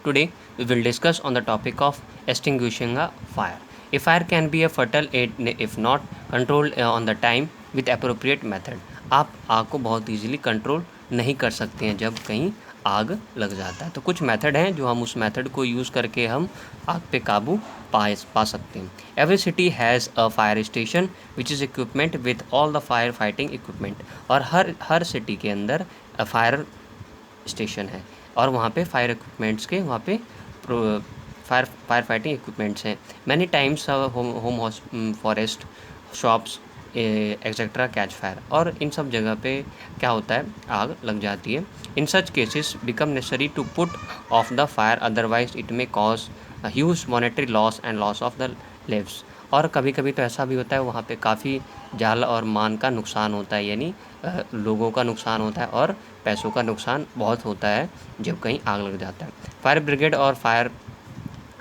Today we will discuss on the topic of extinguishing a fire. A fire can be a fatal if not controlled on the time with appropriate method. आप आग को बहुत easily control नहीं कर सकते हैं जब कहीं आग लग जाता है, तो कुछ मेथड हैं जो हम उस मेथड को यूज़ करके हम आग पे काबू पा सकते हैं. Every city has a fire station which is equipment with all the fire fighting equipment. और हर सिटी के अंदर फायर स्टेशन है और वहाँ पे फायर इक्विपमेंट्स के वहाँ पे फायर फाइटिंग इक्विपमेंट्स हैं. Many times home forest shops etcetera catch fire. और इन सब जगह पे क्या होता है, आग लग जाती है. In such cases become necessary to put off the fire, otherwise it may cause huge monetary loss and loss of the lives. और कभी कभी तो ऐसा भी होता है वहाँ पे काफ़ी जान और मान का नुकसान होता है, यानी लोगों का नुकसान होता है और पैसों का नुकसान बहुत होता है जब कहीं आग लग जाता है. फायर ब्रिगेड और fire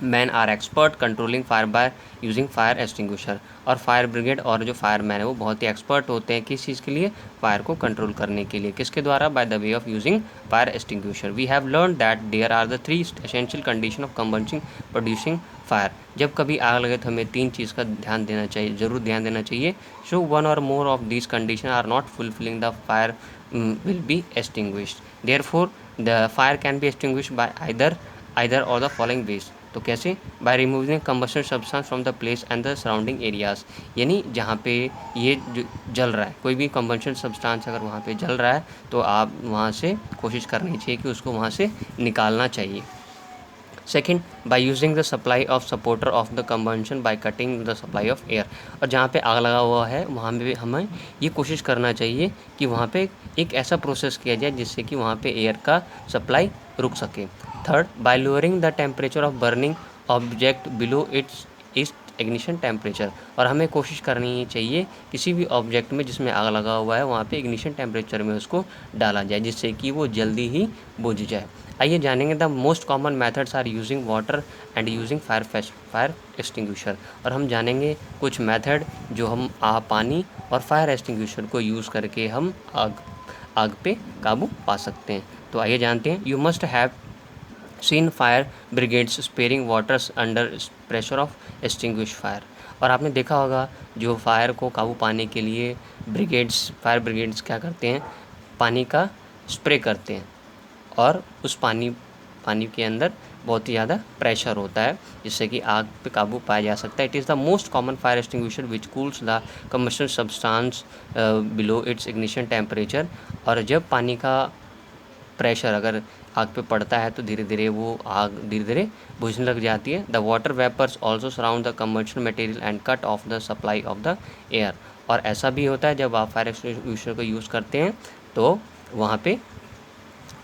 man are expert controlling fire by using fire extinguisher. और फायर ब्रिगेड और जो फायर मैन है वो बहुत ही एक्सपर्ट होते हैं किस चीज़ के लिए, फायर को कंट्रोल करने के लिए. किसके द्वारा, by the way of using fire extinguisher. We have learn that there are the 3 essential condition of combusting producing fire. जब कभी आग लगे तो हमें 3 चीज़ का ध्यान देना चाहिए, ज़रूर ध्यान देना चाहिए. So one or more of these condition are not fulfilling the fire will be extinguished. Therefore, the fire can be extinguished by either or the following ways. तो कैसे, by removing combustion substance from the place and the surrounding areas. यानी जहाँ पे ये जो जल रहा है, कोई भी कंबस्शन सब्सटेंस अगर वहाँ पे जल रहा है तो आप वहाँ से कोशिश करनी चाहिए कि उसको वहाँ से निकालना चाहिए. Second, by using the supply of supporter of the combustion by cutting the supply of air. और जहाँ पे आग लगा हुआ है वहाँ पे हमें ये कोशिश करना चाहिए कि वहाँ पे एक ऐसा प्रोसेस किया जाए जिससे कि वहाँ पे एयर का सप्लाई रुक सके. Third, bye lowering the temperature of burning object below it's ignition temperature. और हमें कोशिश करनी चाहिए किसी भी ऑब्जेक्ट में जिसमें आग लगा हुआ है वहाँ पे इग्निशन टेम्परेचर में उसको डाला जाए जिससे कि वो जल्दी ही बुझ जाए. आइए जानेंगे the most common methods are using water and using fire extinguisher. और हम जानेंगे कुछ मेथड जो हम पानी और फायर एक्सटिंग्विशर को यूज़ करके हम आग पे काबू पा सकते हैं. तो आइए जानते हैं. You must have seen fire brigades sparing waters under pressure of extinguish fire. और आपने देखा होगा जो फायर को काबू पाने के लिए फायर ब्रिगेड्स क्या करते हैं, पानी का स्प्रे करते हैं और उस पानी के अंदर बहुत ही ज़्यादा प्रेशर होता है जिससे कि आग पे काबू पाया जा सकता है. It is the most common fire extinguisher which cools the combustion substance below it's ignition temperature. और जब पानी का प्रेशर अगर आग पे पड़ता है तो धीरे धीरे वो आग धीरे धीरे बुझने लग जाती है. The water vapours also surround the combustion material and cut off the supply of the air. और ऐसा भी होता है जब आप फायर एक्सटिंग्विशर को यूज़ करते हैं तो वहाँ पे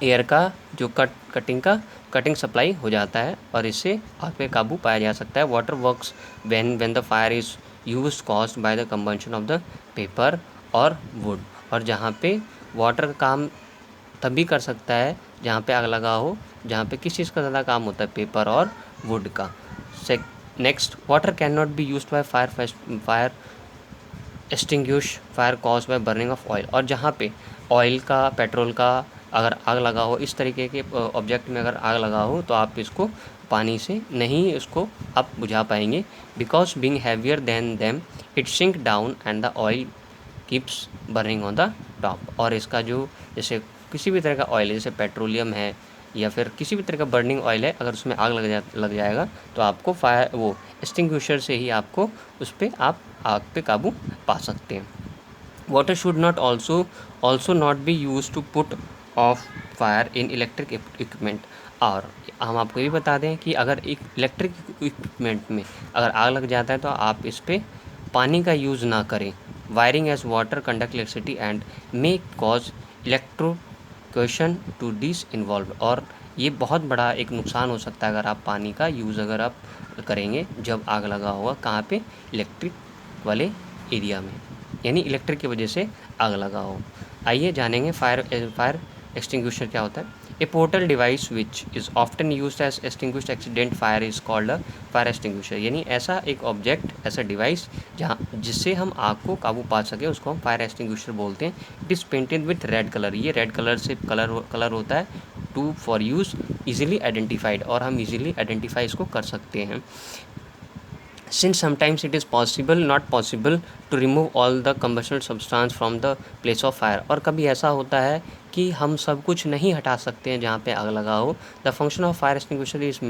एयर का जो कटिंग सप्लाई हो जाता है और इससे आग पे काबू पाया जा सकता है. Water works when the fire is used caused by the combustion of the paper और वुड. और जहाँ पे वाटर का काम तभी कर सकता है जहाँ पे आग लगा हो, जहाँ पे किस चीज़ का ज़्यादा काम होता है, पेपर और वुड का. Next, water can not be used by fire extinguish fire cause by burning of oil. और जहाँ पे ऑयल का, पेट्रोल का अगर आग लगा हो, इस तरीके के ऑब्जेक्ट में अगर आग लगा हो तो आप इसको पानी से नहीं इसको आप बुझा पाएंगे. Because being heavier than them it sink down and the oil keeps burning on the top. और इसका जो जैसे किसी भी तरह का ऑयल है, जैसे पेट्रोलियम है या फिर किसी भी तरह का बर्निंग ऑयल है, अगर उसमें आग लग जाएगा तो आपको वो एक्सटिंग्विशर से ही आपको उस पर आप आग पे काबू पा सकते हैं. Water should not also not be use to put off fire in electric equipment. और हम आपको ये बता दें कि अगर एक इलेक्ट्रिक इक्विपमेंट में अगर आग लग जाता है तो आप इस पर पानी का यूज़ ना करें. Wiring as water conduct electricity and may cause electrocution to this involve. और ये बहुत बड़ा एक नुकसान हो सकता है अगर आप पानी का यूज़ अगर आप करेंगे जब आग लगा होगा, कहाँ पे, इलेक्ट्रिक वाले एरिया में, यानी इलेक्ट्रिक की वजह से आग लगा हो. आइए जानेंगे फायर एक्सटिंग्विशर क्या होता है. A portal device which is often used as extinguished accident fire is called a fire extinguisher. यानी ऐसा एक ऑब्जेक्ट, ऐसा डिवाइस जहाँ जिससे हम आग को काबू पा सके उसको हम फायर एक्सटिंग्विशर बोलते हैं. It is painted with red colour. ये रेड कलर से कलर होता है to for use easily identified, और हम ईजिली आइडेंटिफाई इसको कर सकते हैं। Since sometimes it is possible not possible to remove all the combustible substance from the place of fire, और कभी ऐसा होता है कि हम सब कुछ नहीं हटा सकते हैं जहाँ पे आग लगा हो। The function of fire extinguisher is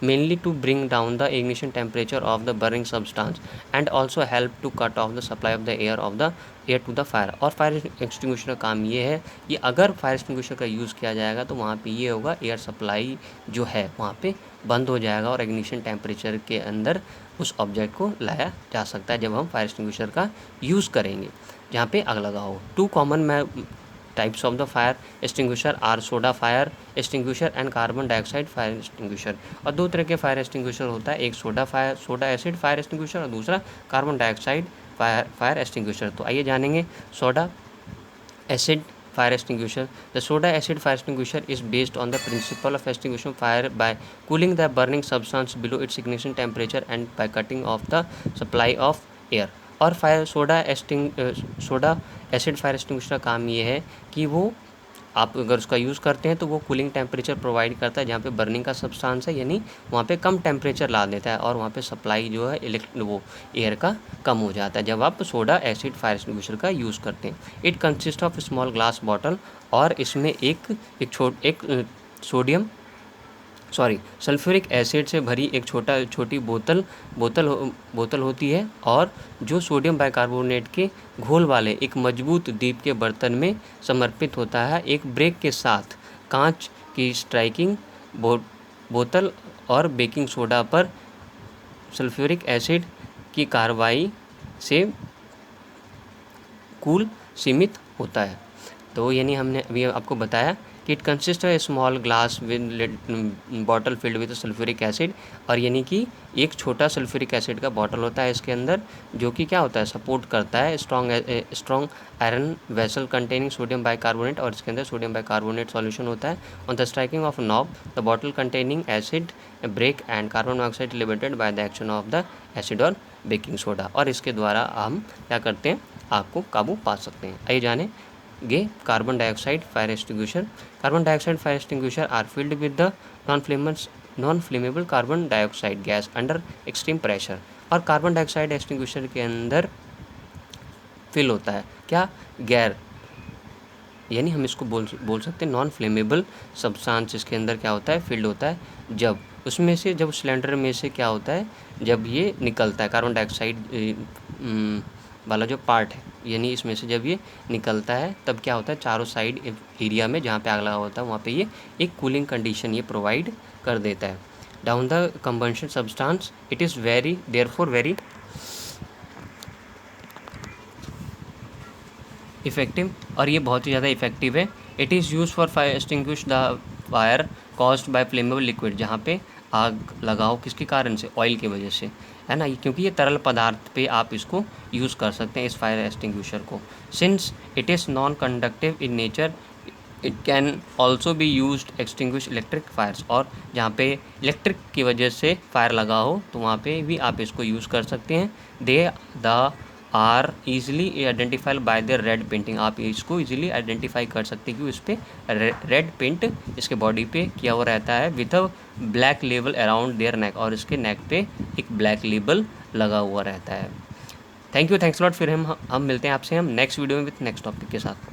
mainly to bring down the ignition temperature of the burning substance and also help to cut off the supply of the air to the fire। और fire extinguisher का काम ये है कि अगर fire extinguisher का use किया जाएगा तो वहाँ पे ये होगा, एयर सप्लाई जो है वहाँ पे बंद हो जाएगा और इग्निशन टेम्परेचर के अंदर उस ऑब्जेक्ट को लाया जा सकता है जब हम फायर एक्सटिंग्विशर का यूज़ करेंगे जहाँ पे आग लगा हो। Two common types of the fire extinguisher are soda fire extinguisher and carbon dioxide fire extinguisher. और दो तरह के फायर एक्सटिंग्विशर होता है, एक सोडा एसिड फायर एक्सटिंग्विशर और दूसरा कार्बन डाइऑक्साइड फायर एक्सटिंग्विशर। तो आइए जानेंगे soda acid fire extinguisher। The soda acid fire extinguisher is based on the principle of extinguishing fire by cooling the burning substance below its ignition temperature and by cutting off the supply of air। और soda acid fire extinguisher का काम ये है कि वो आप अगर उसका यूज़ करते हैं तो वो कूलिंग टेम्परेचर प्रोवाइड करता है जहाँ पे बर्निंग का सब्सटेंस है, यानी वहाँ पे कम टेम्परेचर ला देता है और वहाँ पे सप्लाई जो है वो एयर का कम हो जाता है जब आप सोडा एसिड फायर एक्सटिंग्विशर का यूज़ करते हैं। It consist of small glass bottle, और इसमें एक सल्फ्यूरिक एसिड से भरी एक छोटी बोतल होती है, और जो सोडियम बाइकार्बोनेट के घोल वाले एक मजबूत दीप के बर्तन में समर्पित होता है। एक ब्रेक के साथ कांच की स्ट्राइकिंग बोतल और बेकिंग सोडा पर सल्फ्यूरिक एसिड की कार्रवाई से कूल सीमित होता है। तो यानी हमने अभी आपको बताया कि it consist of small glass with bottle filled with sulphuric acid, और यानी कि एक छोटा सल्फ्यूरिक एसिड का बॉटल होता है इसके अंदर, जो कि क्या होता है, सपोर्ट करता है strong iron vessel containing sodium bicarbonate, और इसके अंदर सोडियम बाइकार्बोनेट सॉल्यूशन होता है। On the striking of knob the bottle containing acid break and carbon dioxide liberated by the action of the acid और बेकिंग सोडा, और इसके द्वारा हम क्या करते हैं, आग को काबू पा सकते हैं। आइए जाने carbon dioxide fire extinguisher. Carbon dioxide fire extinguisher are filled with the non flammable carbon dioxide gas under extreme pressure. और कार्बन डाइऑक्साइड एक्सटिंग्विशर के अंदर फिल होता है क्या, गैर, यानी हम इसको बोल सकते हैं नॉन फ्लेमेबल सब्सटेंस। इसके अंदर क्या होता है, फिल्ड होता है जब सिलेंडर में से क्या होता है, जब ये निकलता है कार्बन डाइऑक्साइड वाला जो पार्ट है, यानी इसमें से जब ये निकलता है तब क्या होता है, चारों साइड एरिया में जहाँ पे आग लगा होता है वहाँ पे ये एक कूलिंग कंडीशन ये प्रोवाइड कर देता है। Down the combustion substance it is therefore very effective, और ये बहुत ही ज़्यादा इफेक्टिव है। It is use for fire extinguish the fire caused by flammable liquid, जहाँ पे आग लगाओ किसके कारण से, ऑयल की वजह से, है ना, क्योंकि ये तरल पदार्थ पे आप इसको यूज़ कर सकते हैं इस फायर एक्सटिंग्विशर को। Since it is non conductive in nature it can also be used extinguish electric fires, और जहाँ पे इलेक्ट्रिक की वजह से फायर लगा हो तो वहाँ पे भी आप इसको यूज़ कर सकते हैं। They the are easily identified by the red painting, आप इसको ईजिली आइडेंटिफाई कर सकते हैं कि इस पर रेड पेंट इसके बॉडी पे किया हुआ रहता है with a black label around their neck, और इसके नेक पे एक ब्लैक लेबल लगा हुआ रहता है। Thanks lot. फिर हम मिलते हैं आपसे नेक्स्ट वीडियो में विथ नेक्स्ट टॉपिक के साथ।